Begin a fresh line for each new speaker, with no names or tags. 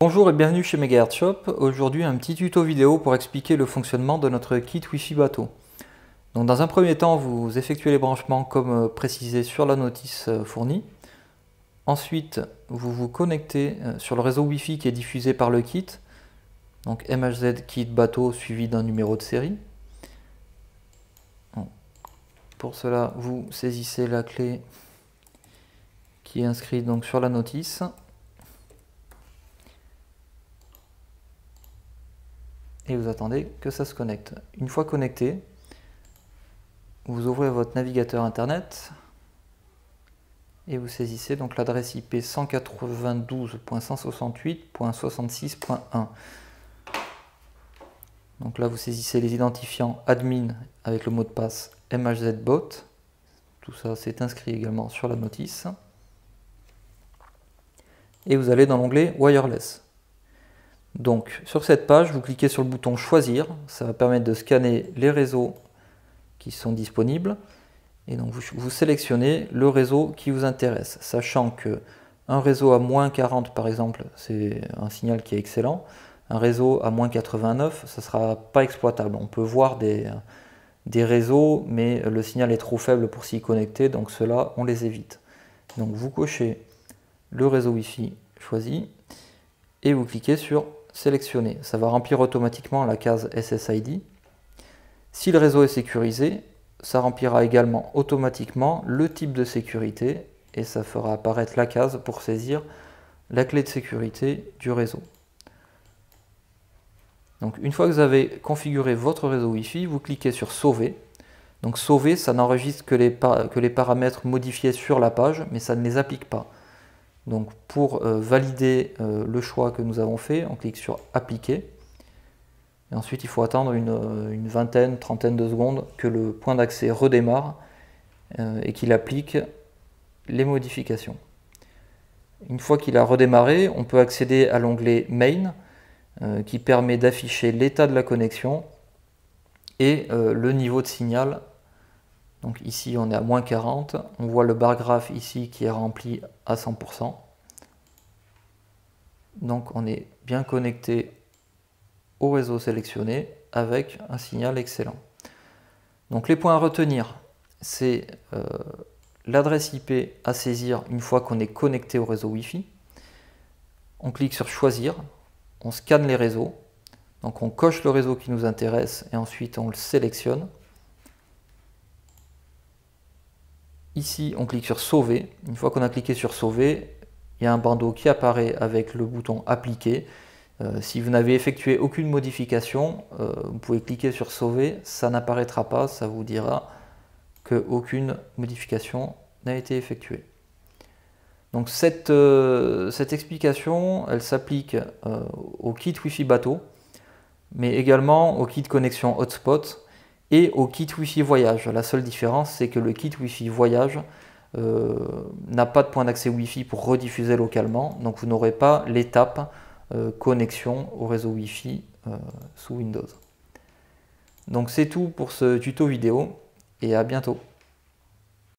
Bonjour et bienvenue chez Megahertz Shop. Aujourd'hui un petit tuto vidéo pour expliquer le fonctionnement de notre kit Wi-Fi bateau. Donc dans un premier temps, vous effectuez les branchements comme précisé sur la notice fournie. Ensuite, vous vous connectez sur le réseau Wi-Fi qui est diffusé par le kit. Donc MHZ kit bateau suivi d'un numéro de série. Pour cela, vous saisissez la clé qui est inscrite donc sur la notice. Et vous attendez que ça se connecte. Une fois connecté, vous ouvrez votre navigateur internet et vous saisissez donc l'adresse IP 192.168.66.1. Donc là vous saisissez les identifiants admin avec le mot de passe MHZBot. Tout ça c'est inscrit également sur la notice. Et vous allez dans l'onglet Wireless. Donc sur cette page, vous cliquez sur le bouton choisir, ça va permettre de scanner les réseaux qui sont disponibles et donc vous sélectionnez le réseau qui vous intéresse, sachant que un réseau à moins 40 par exemple, c'est un signal qui est excellent, un réseau à moins 89, ça ne sera pas exploitable. On peut voir des réseaux, mais le signal est trop faible pour s'y connecter, donc ceux-là on les évite. Donc vous cochez le réseau Wi-Fi choisi et vous cliquez sur sélectionner. Ça va remplir automatiquement la case SSID. Si le réseau est sécurisé, ça remplira également automatiquement le type de sécurité et ça fera apparaître la case pour saisir la clé de sécurité du réseau. Donc une fois que vous avez configuré votre réseau Wi-Fi, vous cliquez sur sauver. Donc sauver, ça n'enregistre que les paramètres modifiés sur la page, mais ça ne les applique pas. Donc pour valider le choix que nous avons fait, on clique sur appliquer. Et ensuite il faut attendre une vingtaine, trentaine de secondes que le point d'accès redémarre et qu'il applique les modifications. Une fois qu'il a redémarré, on peut accéder à l'onglet Main qui permet d'afficher l'état de la connexion et le niveau de signal. Donc ici on est à moins 40, on voit le bar graph ici qui est rempli à 100%. Donc on est bien connecté au réseau sélectionné avec un signal excellent. Donc les points à retenir, c'est l'adresse IP à saisir une fois qu'on est connecté au réseau Wi-Fi. On clique sur choisir, on scanne les réseaux, donc on coche le réseau qui nous intéresse et ensuite on le sélectionne. Ici, on clique sur sauver. Une fois qu'on a cliqué sur sauver, il y a un bandeau qui apparaît avec le bouton appliquer. Si vous n'avez effectué aucune modification, vous pouvez cliquer sur sauver, ça n'apparaîtra pas, ça vous dira qu'aucune modification n'a été effectuée. Donc cette explication, elle s'applique au kit Wi-Fi bateau, mais également au kit connexion hotspot et au kit Wi-Fi voyage. La seule différence, c'est que le kit Wi-Fi voyage n'a pas de point d'accès Wi-Fi pour rediffuser localement, donc vous n'aurez pas l'étape connexion au réseau Wi-Fi sous Windows. Donc c'est tout pour ce tuto vidéo et à bientôt.